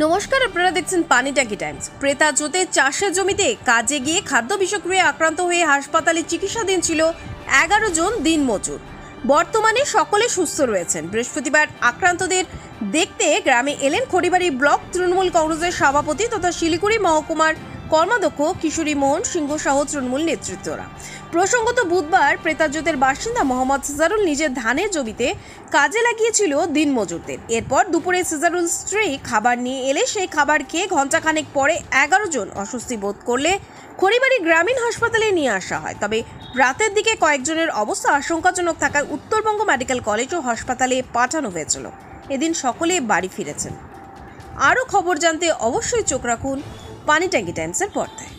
নমস্কার, আপনারা দেখছেন পানি ট্যাঙ্কি টাইমস। প্রেতাজোতে চাষের জমিতে কাজে গিয়ে খাদ্য বিষক্রিয়ায় আক্রান্ত হয়ে হাসপাতালে চিকিৎসাধীন ছিল 11 জন দিনমজুর। বর্তমানে সকলে সুস্থ রয়েছেন। বৃহস্পতিবার আক্রান্তদের দেখতে গ্রামে এলেন খড়িবাড়ি ব্লক তৃণমূল কংগ্রেসের সভাপতি তথা শিলিগুড়ি মহকুমার কর্মাধ্যক্ষ কিশোরী মোহন সিংহ সহ তৃণমূল নেতৃত্বরা। প্রসঙ্গত বুধবার প্রেতাজোতের বাসিন্দা মোহাম্মদ সিজারুল নিজের ধানের জমিতে কাজে লাগিয়েছিল দিনমজুরদের। এরপর দুপুরে সিজারুল স্ত্রী খাবার নিয়ে এলে সেই খাবার খেয়ে ঘণ্টাখানেক পরে 11 জন অস্বস্তি বোধ করলে খড়িবাড়ি গ্রামীণ হাসপাতালে নিয়ে আসা হয়। তবে রাতের দিকে কয়েকজনের অবস্থা আশঙ্কাজনক থাকায় উত্তরবঙ্গ মেডিকেল কলেজ ও হাসপাতালে পাঠানো হয়েছিল। এদিন সকলে বাড়ি ফিরেছেন। আরও খবর জানতে অবশ্যই চোখ রাখুন পানি ট্যাঙ্কি টাইমসের পর্দায়।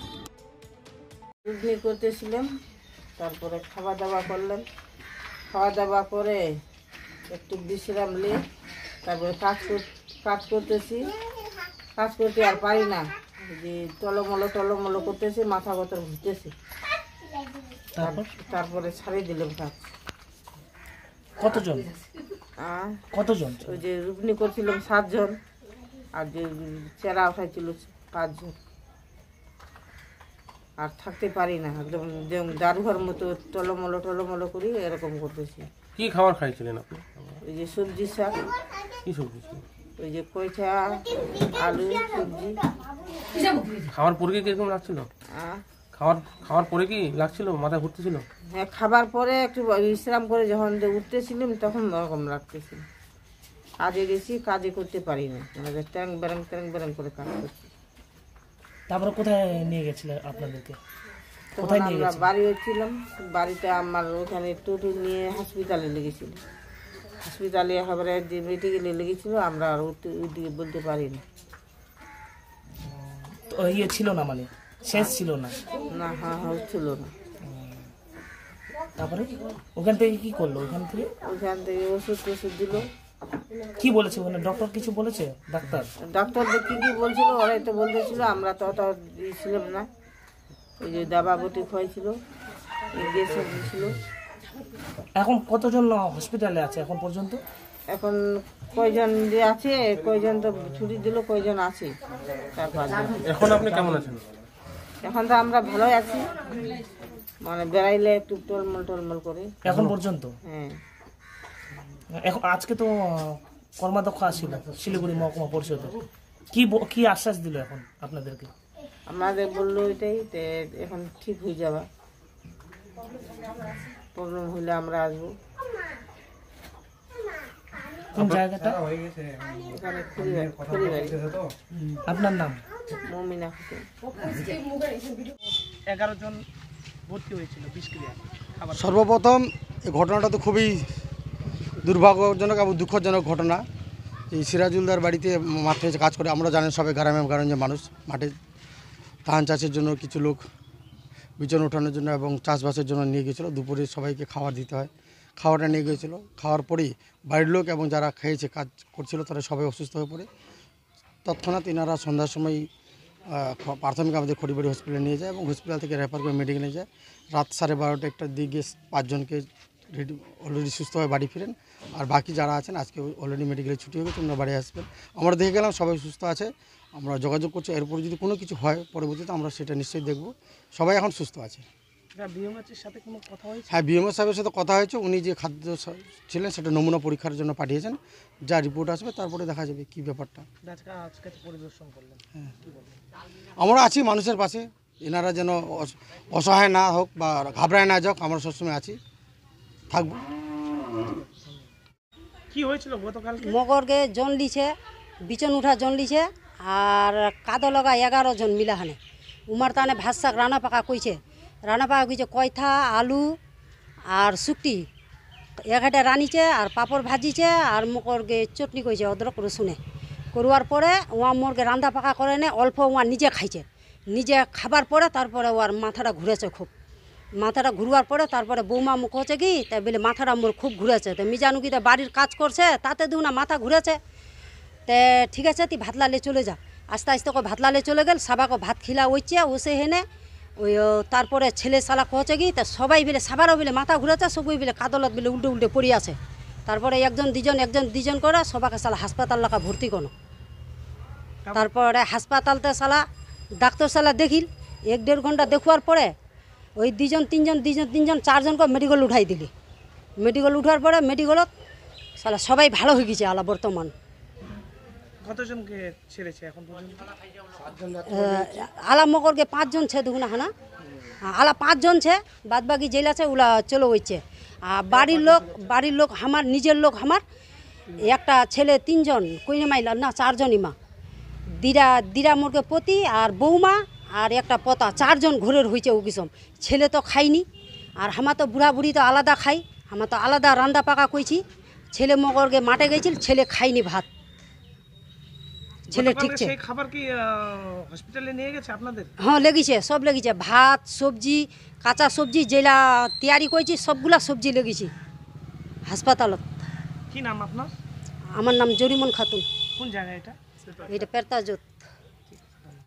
করতেছিলাম, তারপরে খাওয়া দাওয়া করলাম। খাওয়া দাওয়া করে একটু বিশ্রাম নিয়ে তারপরে কাজ করতেছি। কাজ করতে আর পারি না, যে টলমলো করতেছি, মাথা গতর ঘুরতেছি। তারপরে ছাড়িয়ে দিলাম কাজ। কতজন? ওই যে রুগনি করছিলাম 7 জন, আর যে চেরা উঠাইছিল 5 জন। আর থাকতে পারি না, একদম দারুঘর মতো টলমলো করি এরকম করতেছি। কি খাবার খাইছিলেন আপনি? ওই যে সবজি শাক। কি সবজি? ওই যে কইঠা, আলু, সবজি। খাওয়ার পরে কি কিরকম লাগছিল? খাওয়ার পরে কি লাগছিল? মাথা ঘুরতেছিল? হ্যাঁ, খাবার পরে একটু বিশ্রাম করে যখন উঠতেছিলাম তখন ওরকম লাগতেছিল। কাজে গেছি, কাজে করতে পারি না, ট্যাং ব্যাং করে কাজ করছি। তারপরে কোথায় নিয়ে গেছিলেন আপনাদেরকে? তখন আমরা বাড়ি হচ্ছিলাম, বাড়িতে আমার ওখানে টোটো নিয়ে হসপিটালে লেগেছিল। হসপিটালে একেবারে যে মেডিকেলে লেগেছিল, আমরা আর ওইদিকে বলতে পারি না। ইয়ে ছিল না, মানে শেষ ছিল না? না, হ্যাঁ হচ্ছিল না। তারপরে ওখান থেকে কি করলো? ওখান থেকে ওষুধ দিল। কি বলেছে ওখানে ডক্টর? কিছু বলেছে ডাক্তারদের কি বলছিল? ওরাই তো বলতেছিল, আমরা তো ছিলাম না। ওই যে দাবাবটি খাইছিল, ইঞ্জেকশন দিয়েছিল। এখন কতজন হসপিটালে আছে এখন পর্যন্ত? এখন কয়জন যে আছে, কয়জন তো ছুটি দিল, কয়জন আছে। এখন আপনি কেমন আছেন? এখন তো আমরা ভালোই আছি, মানে বেড়াইলে একটু টলমল করে এখন পর্যন্ত। হ্যাঁ, এখন আজকে তো কর্মাধ্যক্ষ আসছিল শিলিগুড়ি মহকুমা পরিষদে, কি আশ্বাস দিল এখন আপনাদেরকে? আমাদের বললো এটাই, এখন ঠিক হয়ে যাবে, প্রবলেম হইলে আমরা আসবো। কোন জায়গাটা? এখানে খড়িবাড়ি। আপনার নাম? মমিনা। 11 জন ভর্তি হয়েছিল বিষক্রিয়ায়। সর্বপ্রথম এই ঘটনাটা তো খুবই দুর্ভাগ্যজনক এবং দুঃখজনক ঘটনা। এই সিরাজুলদার বাড়িতে মাঠে কাজ করে, আমরা জানেন সবাই গ্রামের মানুষ, মাঠে ধান চাষের জন্য কিছু লোক বিচন ওঠানোর জন্য এবং চাষবাসের জন্য নিয়ে গিয়েছিলো। দুপুরে সবাইকে খাবার দিতে হয়, খাওয়াটা নিয়ে গিয়েছিলো। খাওয়ার পরেই বাড়ির লোক এবং যারা খেয়েছে কাজ করছিল তারা সবাই অসুস্থ হয়ে পড়ে। তৎক্ষণাৎ এনারা সন্ধ্যার সময় প্রাথমিক আমাদের খড়িবাড়ি হসপিটালে নিয়ে যায় এবং হসপিটাল থেকে রেফার করে মেডিকেলে যায়। রাত 12:30 একটার দিকে 5 জনকে অলরেডি সুস্থভাবে বাড়ি ফিরেন। আর বাকি যারা আছেন আজকে অলরেডি মেডিকেলে ছুটি হয়ে গেছে, ওনারা বাড়ি আসবেন। আমরা দেখে গেলাম সবাই সুস্থ আছে, আমরা যোগাযোগ করছি। এরপর যদি কোনো কিছু হয় পরবর্তীতে আমরা সেটা নিশ্চয়ই দেখব। সবাই এখন সুস্থ আছে। বিএমএসের সাথে কোনো কথা হয়েছে? হ্যাঁ, বিএমএস সাহেবের সাথে কথা হয়েছে। উনি যে খাদ্য ছিলেন সেটা নমুনা পরীক্ষার জন্য পাঠিয়েছেন, যা রিপোর্ট আসবে তারপরে দেখা যাবে কী ব্যাপারটা। আজকে পরিদর্শন করলেন, হ্যাঁ, আমরা আছি মানুষের পাশে। এনারা যেন অসহায় না হোক বা ঘাবড়ায় না যাক, আমরা সবসময় আছি, থাকবো। কি হয়েছিল গতকাল? মগরকে জন লিছে, বিচন উঠা জন লিছে, আর কাদো লগা 11 জন মিলাহানে উমার তানে ভাত শাক রান্না পাকা কইছে। কয়থা, আলু আর শুকটি এগাটা রানিছে, আর পাপড় ভাজিছে, আর মকরকে চটনি কইছে অদ্রক রসুনে করবার পরে ওয়া মোরকে রান্না পাকা করে নে অল্প ওয়া নিজে খাইছে। নিজে খাবার পরে তারপরে ওর মাথাটা ঘুরেছে খুব। মাথাটা ঘুরবার পরে তারপরে বৌমা মুখ হচ্ছে কি তাই বলে মাথাটা মোর খুব ঘুরেছে। তো মিজানুকিতে বাড়ির কাজ করছে, তাতে দিও না মাথা ঘুরেছে। তে ঠিক আছে, তুই ভাত লালে চলে যা। আস্তে আস্তে ভাতলালে চলে গেল, সাবাকে ভাত খিলা ওইছে ওসে হেনে ওই তারপরে ছেলে শালা হচ্ছে কি তা সবাই বিলে সাবারও বিলে মাথা ঘুরেছে, সবাই বিলে কাদলত বিলে উল্টে পড়ে আছে। তারপরে একজন দুজন করে সবাইকে শালা হাসপাতাল লাগা ভর্তি করো। তারপরে হাসপাতালতে সালা ডাক্তারশালা দেখিল 1-1.5 ঘন্টা দেখুয়ার পরে ওই দুজন তিনজন চারজনকে মেডিকেল উঠাই দিলি। মেডিকেল উঠার পরে মেডিকেলত সালা সবাই ভালো হয়ে গেছে আলা বর্তমান। কতজনকে ছেড়েছে এখন পর্যন্ত? আলা মকরকে 5 জন ছে দেখুন না আলা 5 জন ছে, বাদ বাকি জেল আছে ওলা চলে হচ্ছে। আর বাড়ির লোক আমার নিজের লোক আমার একটা ছেলে 3 জন কইনে মাইলা না 4 জনই মা দিরা মোরকে পতি আর বৌমা আর একটা পতা 4 জন ঘরের হয়েছে ও কিসম। ছেলে তো খাইনি আর আমার তো বুড়া বুড়ি তো আলাদা খাই, আমার তো আলাদা রান্না পাকা কইছি। ছেলে মকরকে মাঠে গেছিল, ছেলে খাইনি ভাত, ছেলে ঠিকছে। সেই খাবার কি হসপিটালে নিয়ে গেছে আপনাদের? হ্যাঁ লেগেছে, সব লেগেছে, ভাত সবজি কাঁচা সবজি যেটা তৈরি করেছি সবগুলা সবজি লেগেছে হাসপাতালত। কি নাম আপনার? আমার নাম জরিমন খাতুন, কোন জায়গা এটা? এটা পেরতাজোত।